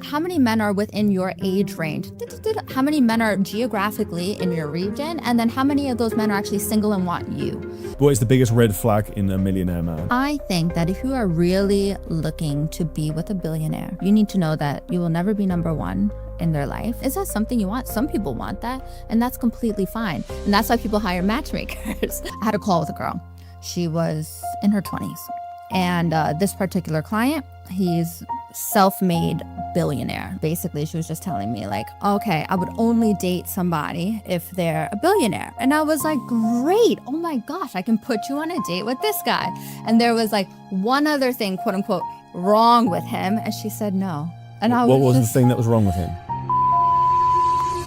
How many men are within your age range? How many men are geographically in your region? And then how many of those men are actually single and want you? What is the biggest red flag in a millionaire man? I think that if you are really looking to be with a billionaire, you need to know that you will never be number one in their life. Is that something you want? Some people want that, and that's completely fine. And that's why people hire matchmakers. I had a call with a girl. She was in her 20s. And this particular client, he's self-made billionaire. Basically, she was just telling me like, okay, I would only date somebody if they're a billionaire. And I was like, great. Oh my gosh, I can put you on a date with this guy. And there was like one other thing, quote unquote, wrong with him. And she said no. And What was the thing that was wrong with him?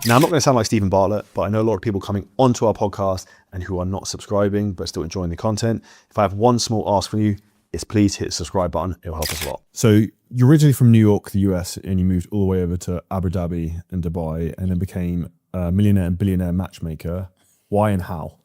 Now, I'm not going to sound like Stephen Bartlett, but I know a lot of people coming onto our podcast and who are not subscribing, but still enjoying the content. If I have one small ask from you, it's please hit the subscribe button. It'll help us a lot. So you're originally from New York, the US, and you moved all the way over to Abu Dhabi and Dubai, and then became a millionaire and billionaire matchmaker. Why and how?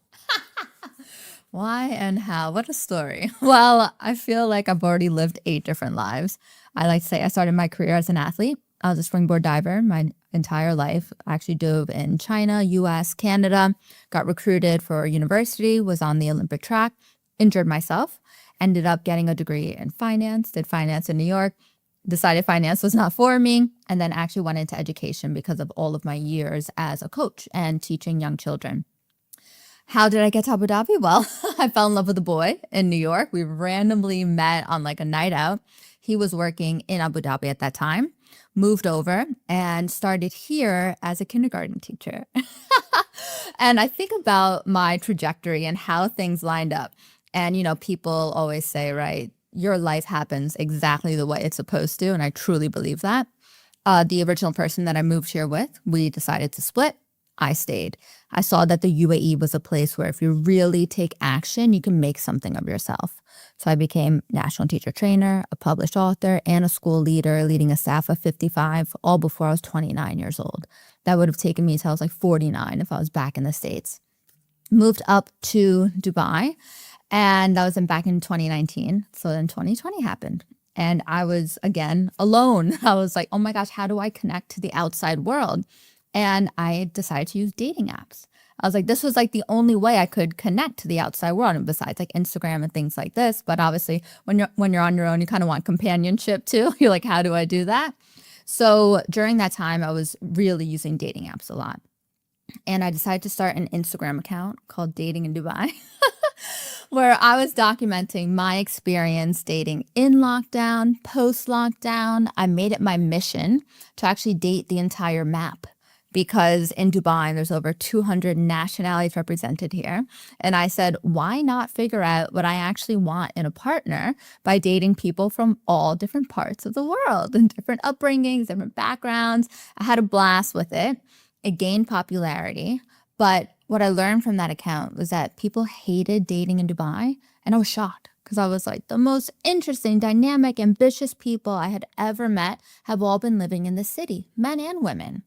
Why and how? What a story. Well, I feel like I've already lived 8 different lives. I like to say I started my career as an athlete. I was a springboard diver my entire life. I actually dove in China, US, Canada, got recruited for university, was on the Olympic track, injured myself, ended up getting a degree in finance, did finance in New York, decided finance was not for me, and then actually went into education because of all of my years as a coach and teaching young children. How did I get to Abu Dhabi? Well, I fell in love with a boy in New York. We randomly met on like a night out. He was working in Abu Dhabi at that time, moved over and started here as a kindergarten teacher. And I think about my trajectory and how things lined up. And, you know, people always say, right, your life happens exactly the way it's supposed to. And I truly believe that. The original person that I moved here with, we decided to split. I stayed. I saw that the UAE was a place where if you really take action, you can make something of yourself. So I became national teacher trainer, a published author, and a school leader, leading a staff of 55, all before I was 29 years old. That would have taken me till I was like 49 if I was back in the States. Moved up to Dubai. And that was back in 2019. So then 2020 happened. And I was, again, alone. I was like, oh my gosh, how do I connect to the outside world? And I decided to use dating apps. I was like, this was like the only way I could connect to the outside world, and besides like Instagram and things like this. But obviously, when you're on your own, you kind of want companionship too. You're like, how do I do that? So during that time, I was really using dating apps a lot. And I decided to start an Instagram account called Dating in Dubai, where I was documenting my experience dating in lockdown, post-lockdown. I made it my mission to actually date the entire map, because in Dubai, there's over 200 nationalities represented here. And I said, why not figure out what I actually want in a partner by dating people from all different parts of the world and different upbringings, different backgrounds. I had a blast with it. It gained popularity. But what I learned from that account was that people hated dating in Dubai. And I was shocked because I was like, the most interesting, dynamic, ambitious people I had ever met have all been living in the city, men and women.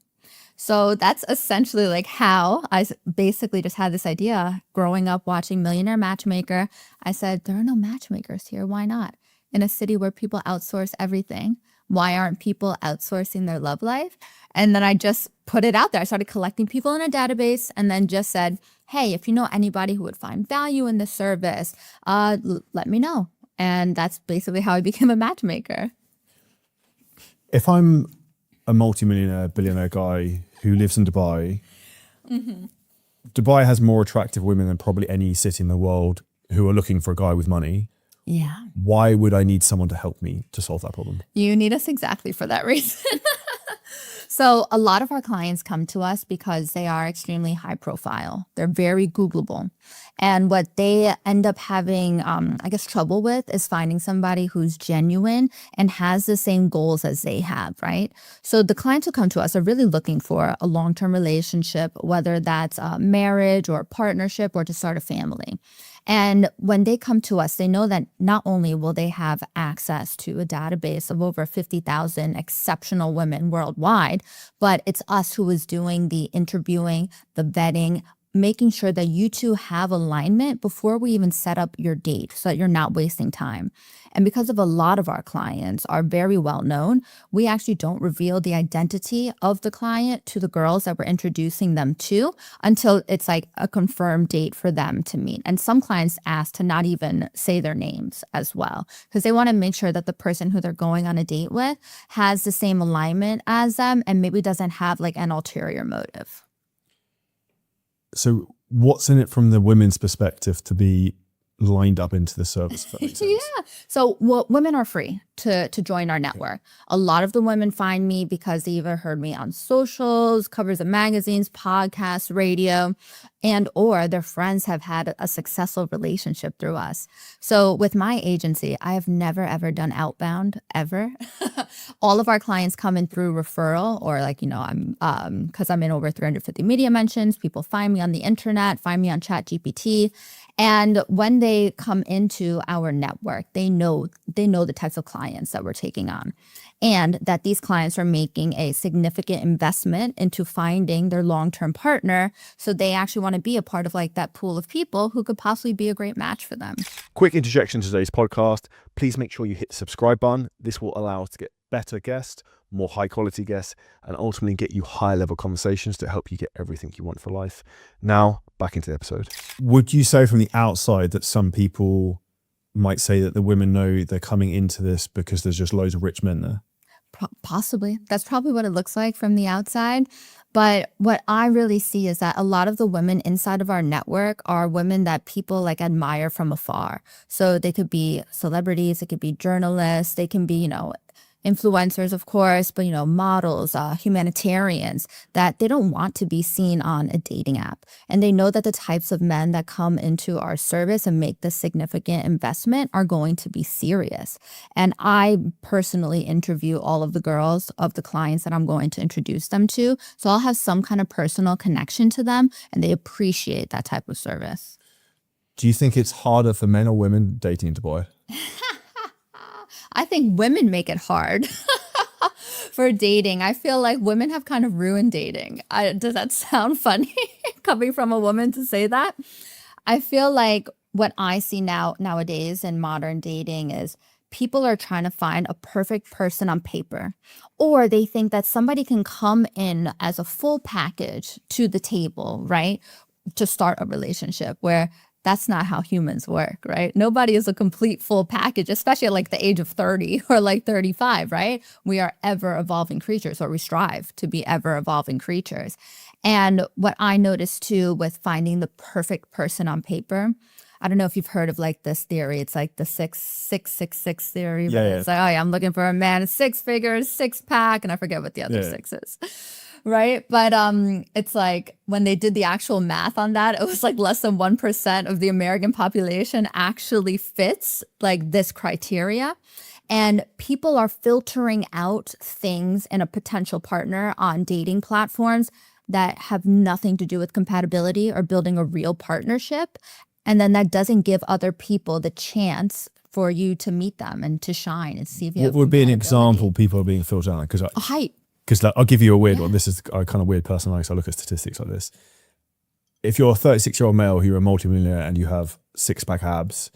So that's essentially like how I basically just had this idea growing up watching Millionaire Matchmaker. I said, there are no matchmakers here. Why not? In a city where people outsource everything, why aren't people outsourcing their love life? And then I just put it out there. I started collecting people in a database and then just said, hey, if you know anybody who would find value in this service, let me know. And that's basically how I became a matchmaker. If I'm a multimillionaire, billionaire guy who lives in Dubai, Dubai has more attractive women than probably any city in the world who are looking for a guy with money. Yeah. Why would I need someone to help me to solve that problem? You need us exactly for that reason. So a lot of our clients come to us because they are extremely high profile. They're very Googleable. And what they end up having, trouble with is finding somebody who's genuine and has the same goals as they have, right? So the clients who come to us are really looking for a long-term relationship, whether that's a marriage or a partnership or to start a family. And when they come to us, they know that not only will they have access to a database of over 50,000 exceptional women worldwide, but it's us who is doing the interviewing, the vetting, making sure that you two have alignment before we even set up your date so that you're not wasting time. And because of a lot of our clients are very well known, we actually don't reveal the identity of the client to the girls that we're introducing them to until it's like a confirmed date for them to meet. And some clients ask to not even say their names as well, because they want to make sure that the person who they're going on a date with has the same alignment as them and maybe doesn't have like an ulterior motive. So what's in it from the women's perspective to be lined up into the service? Yeah. So women are free to join our network. A lot of the women find me because they either heard me on socials, covers of magazines, podcasts, radio, and or their friends have had a successful relationship through us. So with my agency, I have never, ever done outbound, ever. All of our clients come in through referral or like, I'm because I'm in over 350 media mentions. People find me on the internet, find me on ChatGPT. And when they come into our network, they know the types of clients that we're taking on and that these clients are making a significant investment into finding their long-term partner. So they actually want to be a part of like that pool of people who could possibly be a great match for them. Quick interjection to today's podcast. Please make sure you hit the subscribe button. This will allow us to get better guests, more high quality guests, and ultimately get you high level conversations to help you get everything you want for life. Now, back into the episode. Would you say from the outside that some people might say that the women know they're coming into this because there's just loads of rich men there? Possibly. That's probably what it looks like from the outside. But what I really see is that a lot of the women inside of our network are women that people like admire from afar. So they could be celebrities, it could be journalists, they can be, influencers, of course, but, models, humanitarians, that they don't want to be seen on a dating app. And they know that the types of men that come into our service and make this significant investment are going to be serious. And I personally interview all of the girls of the clients that I'm going to introduce them to. So I'll have some kind of personal connection to them and they appreciate that type of service. Do you think it's harder for men or women dating in Dubai? I think women make it hard for dating. I feel like women have kind of ruined dating. Does that sound funny coming from a woman to say that? I feel like what I see nowadays in modern dating is people are trying to find a perfect person on paper, or they think that somebody can come in as a full package to the table, right, to start a relationship, where that's not how humans work, right? Nobody is a complete full package, especially at like the age of 30 or like 35, right? We are ever evolving creatures, or we strive to be ever evolving creatures. And what I noticed too with finding the perfect person on paper, I don't know if you've heard of like this theory. It's like the 666 theory. Yeah. It's like, oh yeah, I'm looking for a man, 6 figures, 6-pack, and I forget what the other 6 is. Right. But it's like when they did the actual math on that, it was like less than 1% of the American population actually fits like this criteria. And people are filtering out things in a potential partner on dating platforms that have nothing to do with compatibility or building a real partnership. And then that doesn't give other people the chance for you to meet them and to shine and see if you What have would be an compatibility. example people are being filtered out? Because Height. like, I'll give you a weird one. This is a kind of weird personality, so I look at statistics like this. If you're a 36-year-old male who you're a multimillionaire and you have 6-pack abs,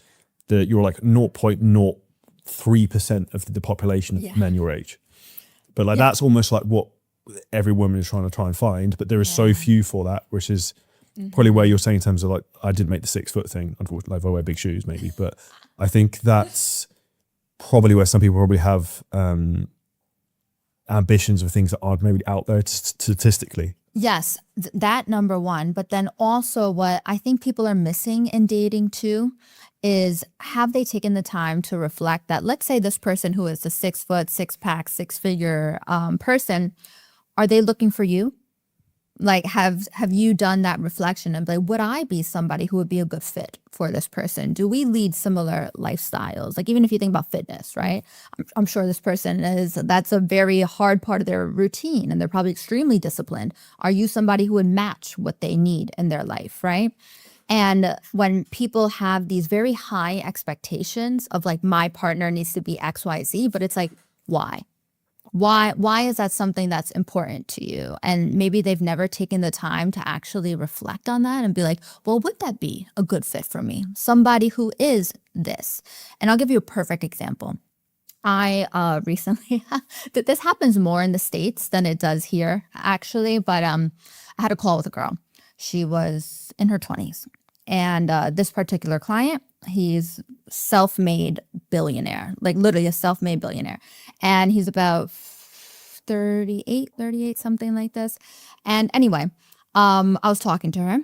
you're like 0.03% of the population of men your age. But like that's almost like what every woman is trying to find, but there is so few for that, which is probably where you're saying in terms of like, I didn't make the 6 foot thing, unfortunately, if I wear big shoes maybe, but I think that's probably where some people probably have ambitions of things that aren't maybe out there statistically. Yes, that number one. But then also what I think people are missing in dating too is, have they taken the time to reflect that, let's say this person who is the 6 foot, 6-pack, 6-figure person, are they looking for you? Like, have you done that reflection of like, would I be somebody who would be a good fit for this person? Do we lead similar lifestyles? Like, even if you think about fitness, right? I'm sure this person that's a very hard part of their routine and they're probably extremely disciplined. Are you somebody who would match what they need in their life, right? And when people have these very high expectations of like, my partner needs to be X, Y, Z, but it's like, why? Why is that something that's important to you? And maybe they've never taken the time to actually reflect on that and be like, well, would that be a good fit for me? Somebody who is this. And I'll give you a perfect example. I recently, this happens more in the States than it does here, actually. But I had a call with a girl. She was in her 20s. And this particular client, he's self-made billionaire, like literally a self-made billionaire. And he's about 38, something like this. And anyway, I was talking to her.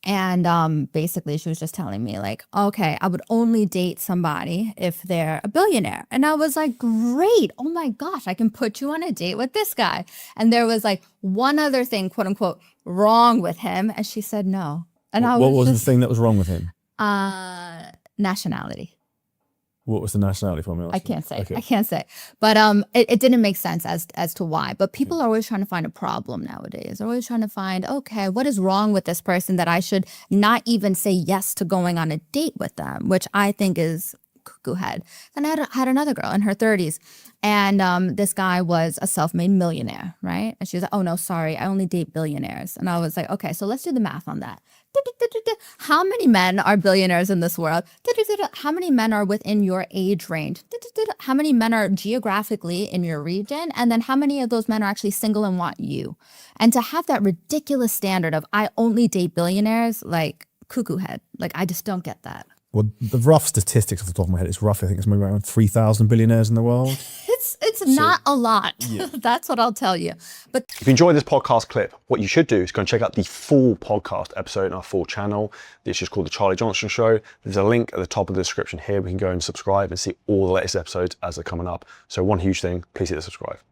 And basically she was just telling me like, okay, I would only date somebody if they're a billionaire. And I was like, great. Oh my gosh, I can put you on a date with this guy. And there was like one other thing, quote unquote, wrong with him. And she said no. And I What was the thing that was wrong with him? Nationality. What was the nationality for me? I can't say. Okay. I can't say. But it didn't make sense as to why. But people are always trying to find a problem nowadays. They're always trying to find, okay, what is wrong with this person that I should not even say yes to going on a date with them, which I think is cuckoo head. Then I had another girl in her 30s. And this guy was a self-made millionaire, right? And she was like, oh no, sorry, I only date billionaires. And I was like, okay, so let's do the math on that. How many men are billionaires in this world? How many men are within your age range? How many men are geographically in your region? And then how many of those men are actually single and want you? And to have that ridiculous standard of I only date billionaires, like cuckoo head, like I just don't get that. Well, the rough statistics off the top of my head, it's roughly, I think it's maybe around 3,000 billionaires in the world. It's not a lot. Yeah. That's what I'll tell you. But if you enjoyed this podcast clip, what you should do is go and check out the full podcast episode in our full channel. It's just called The Charlie Johnson Show. There's a link at the top of the description here. We can go and subscribe and see all the latest episodes as they're coming up. So one huge thing, please hit the subscribe.